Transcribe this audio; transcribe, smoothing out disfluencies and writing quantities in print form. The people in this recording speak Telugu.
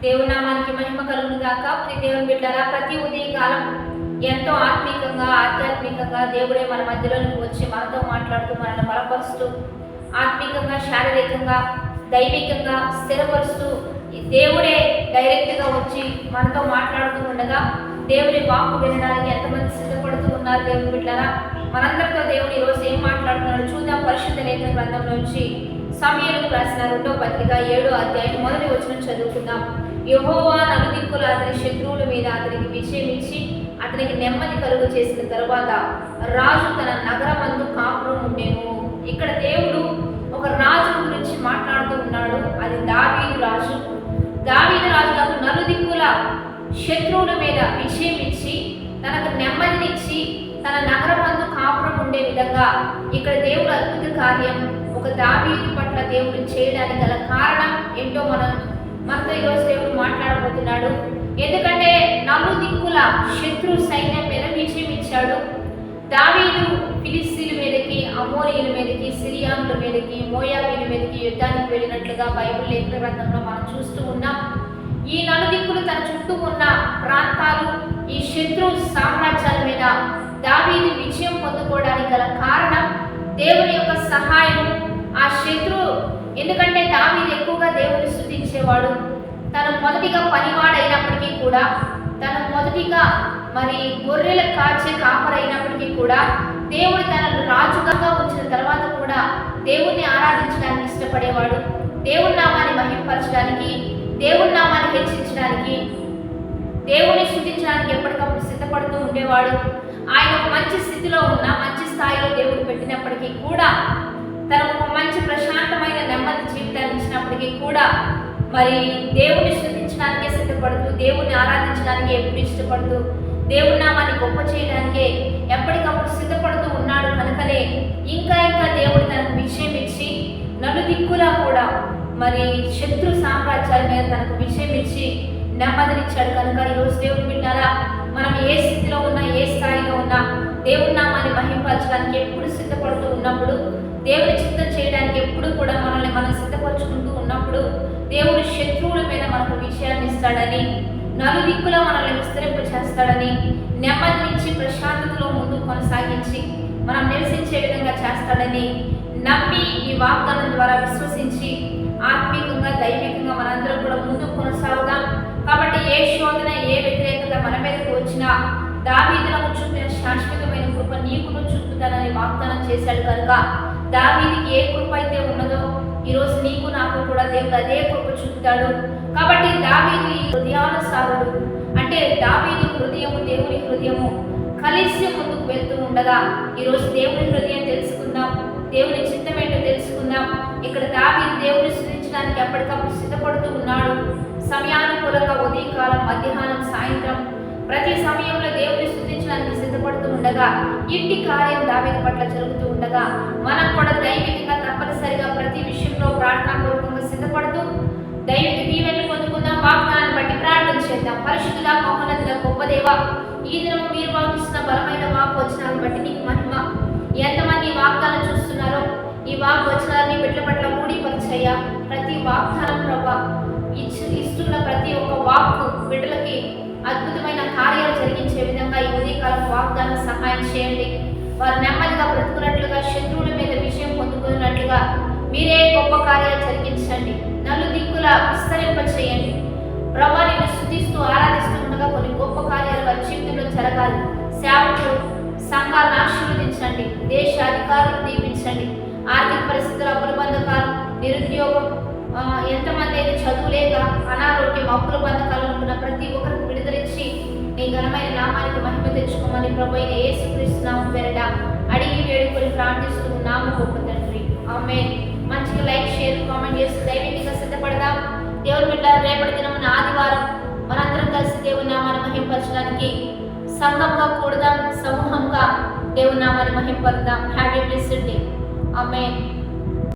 దేవుని నామానికి మహిమ కలుగును గాక. ప్రియ దేవుని బిడ్డలారా, ప్రతి ఉదయకాలం ఎంతో ఆత్మీకంగా ఆధ్యాత్మికంగా దేవుడే మన మధ్యలోనికి వచ్చి మనతో మాట్లాడుతూ మనల్ని బలపరుస్తూ ఆత్మీకంగా శారీరకంగా దైవికంగా స్థిరపరుస్తూ దేవుడే డైరెక్ట్గా వచ్చి మనతో మాట్లాడుతూ ఉండగా దేవుని వాక్కు వినడానికి ఎంతమంది సిద్ధపడుతూ ఉన్నారు దేవుని బిడ్డలారా. మనందరితో దేవుడు ఈరోజు ఏం మాట్లాడుతున్నాడు చూద్దాం. పరిశుద్ధ లేఖన గ్రంథంలోంచి సమూయేలు రాసిన 2వ పత్రిక 7వ అధ్యాయం 1వ వచనం చదువుకుందాం. యెహోవా నలుదిక్కుల అతని శత్రువుల మీద అతనికి విజయం ఇచ్చి అతనికి నెమ్మది కలుగు చేసిన తరువాత రాజు తన నగరమందు కాపురం ఉండేను. ఇక్కడ దేవుడు ఒక రాజు గురించి మాట్లాడుతూ ఉన్నాడు. అది దావీదు రాజు. దావీదు రాజులకు నలుదిక్కుల శత్రువుల మీద విజయం ఇచ్చి తనకు నెమ్మదినిచ్చి తన నగరమందు కాపురం ఉండే విధంగా ఇక్కడ దేవుడు అద్భుత కార్యం ఒక దావీదు పట్ల దేవుడు చేయడానికి గల కారణం ఏంటో మనతో ఈరోజు దేవుడు మాట్లాడబోతున్నాడు. ఎందుకంటే నలుదిక్కుల శత్రు సైన్యం మీద విజయం ఇచ్చాడు. దావీదు ఫిలిస్తీన్ల మీదకి, అమోరీయుల మీదకి, సిరియానుల మీదకి, మోయాబీల మీదకి యుద్ధానికి వెళ్ళినట్లుగా బైబిల్ లేఖన గ్రంథంలో మనం చూస్తూ ఉన్నాం. ఈ నలుదిక్కులు తన చుట్టూ ఉన్న ప్రాంతాలు, ఈ శత్రు సామ్రాజ్యాల మీద దావీదు విజయం పొందుకోవడానికి గల కారణం దేవుని యొక్క సహాయం. ఆ శత్రు ఎందుకంటే దావీదు ఎక్కువగా దేవుని స్తుతించేవాడు. తను మొదటిగా పనివాడైనప్పటికీ కూడా, తను మొదటిగా గొర్రెల కాచే కాపరైనప్పటికీ కూడా దేవుడు తనను రాజుగా ఉంచిన తర్వాత కూడా దేవుణ్ణి ఆరాధించడానికి ఇష్టపడేవాడు. దేవుని నామాన్ని మహింపరచడానికి, దేవుని నామాన్ని హెచ్చించడానికి, దేవుని స్తుతించడానికి ఎప్పటికప్పుడు సిద్ధపడుతూ ఉండేవాడు. ఆయన ఒక మంచి స్థితిలో ఉన్న, మంచి స్థాయిలో దేవుడు పెట్టినప్పటికీ కూడా, తనకు ఒక మంచి ప్రశాంతమైన నెమ్మది జీవితాన్ని ఇచ్చినప్పటికీ కూడా దేవుని స్తుతించడానికే సిద్ధపడుతూ, దేవుణ్ణి ఆరాధించడానికి ఎప్పుడు ఇష్టపడుతూ, దేవుని నామాన్ని గొప్ప చేయడానికే ఎప్పటికప్పుడు సిద్ధపడుతూ ఉన్నాడు. కనుకనే ఇంకా దేవుడు తనకు విజయం ఇచ్చి నలుదిక్కులా కూడా శత్రు సామ్రాజ్యాల మీద తనకు విజయం ఇచ్చి నెమ్మదినిచ్చాడు. కనుక ఈరోజు దేవుని బిడ్డలారా, మనం ఏ స్థితిలో ఉన్నా, ఏ స్థాయిలో ఉన్నా దేవుని నామాన్ని మహింపరచడానికి ఎప్పుడు సిద్ధపడుతూ ఉన్నప్పుడు, దేవుని చిత్తం చేయడానికి ఎప్పుడు కూడా మనల్ని మనం సిద్ధపరచుకుంటూ ఉన్నప్పుడు దేవుని శత్రువుల మీద మనకు విజయాన్ని ఇస్తాడని, నలుదిక్కులా మనల్ని విస్తరింప చేస్తాడని, నెమ్మదినిచ్చి ప్రశాంతతలో ముందుకు కొనసాగించి మనం నివసించే విధంగా చేస్తాడని నమ్మి ఈ వాగ్దానం ద్వారా విశ్వసించి ఆత్మీయంగా దైవికంగా మనందరం కూడా ముందుకు కొనసాగుదాం. కాబట్టి ఏ శోధన, ఏ వ్యతిరేకత మన మీదకి వచ్చినా దావీదులకు చూపిన శాశ్వతమైన కృప నీకును చూపుతానని వాగ్దానం చేశాడు. కనుక దావీదుకి ఏ కృప అయితే ఉన్నదో ఈరోజు నీకు నాకు కూడా దేవుడు అదే కృప చూపుతాడు. కాబట్టి దావీదు ఈ హృదయానుసారుడు, అంటే దావీదు హృదయము దేవుని హృదయము కలిసి ముందుకు వెళ్తూ ఉండగా ఈరోజు దేవుని హృదయం తెలుసుకుందాం, దేవుని చిత్తం ఏంటో తెలుసుకుందాం. ఇక్కడ దావీదు దేవుని స్తుతించడానికి ఎప్పటికప్పుడు సిద్ధపడుతూ ఉన్నాడు. సమయానుకూలంగా ఉదయకాలం, మధ్యాహ్నం, సాయంత్రం ప్రతి సమయంలో దేవుని స్తుతించడానికి సిద్ధపడుతూ ఉండగా ఇంటి కార్యం దావీదు పట్ల జరుగుతూ ఉండగా మనం కూడా దైవికంగా తప్పనిసరిగా ప్రతి విషయంలో ప్రార్థనాపూర్వకంగా సిద్ధపడుతూ దైవిక దీవెనలు పొందుకుందాం. వాగ్దానాన్ని బట్టి ప్రార్థన చేద్దాం. పరిశుద్ధుల మహోన్నతుల గొప్ప దేవ, ఈ దినము మీరు వాగిస్తున్న బలమైన వాక్ వచనాలను బట్టి నీకు మహిమ. ఎంతమంది ఈ వాగ్దానం చూస్తున్నారో ఈ వాక్ వచనాన్ని బిడ్డల పట్ల మూడిపరిచయ్యా. ప్రతి వాగ్దానం ప్రభా ఇస్తున్న ప్రతి ఒక్క వాక్కు బిడ్డలకి అద్భుతమైన కార్యాలు జరిగించే విధంగా ఈ ఉదయకాలం వాగ్దానం సహాయం చేయండి. వారు నెమ్మదిగా బ్రతుకున్నట్లుగా, శత్రువుల మీద విజయం పొందుకున్నట్లుగా మీరే గొప్ప కార్యాలు జరిగించండి. నలుదిక్కులా విస్తరింప చేయండి ప్రభా. నేను స్తుతిస్తూ ఆరాధిస్తూ ఉండగా కొన్ని గొప్ప కార్యాలు వారి జీవితంలో జరగాలి. సేవకులు, సంఘాలను ఆశీర్వదించండి. దేశ అధికారులను దీవించండి. ఆర్థిక పరిస్థితుల అప్పుల బంధకాలు, నిరుద్యోగం, ఎంతమంది అయితే చదువు లేక అనారోగ్యం, అప్పుల బంధకాలు ఉంటున్న ప్రతి ఒక్కరికి విడుదలిచ్చి నీ ఘనమైన నామానికి మహిమ తెచ్చుకోమని ప్రభు అయిన యేసుక్రీస్తు నామం పేరిట అడిగి వేడుకొని ప్రార్థిస్తూ నామ గొప్ప తండ్రి, ఆమేన్. మంచిగా లైక్, షేర్, కామెంట్ చేసి దైవికంగా సిద్ధపడదాం. దేవుని బిడ్డలారా, రేపటి దినమున ఆదివారం మనందరం కలిసి దేవుని నామాన్ని మహింపరచడానికి సంఘంగా కూడదాం, సమూహంగా దేవుని నామాన్ని మహింపరుద్దాం. Happy blessed day. ఆమేన్.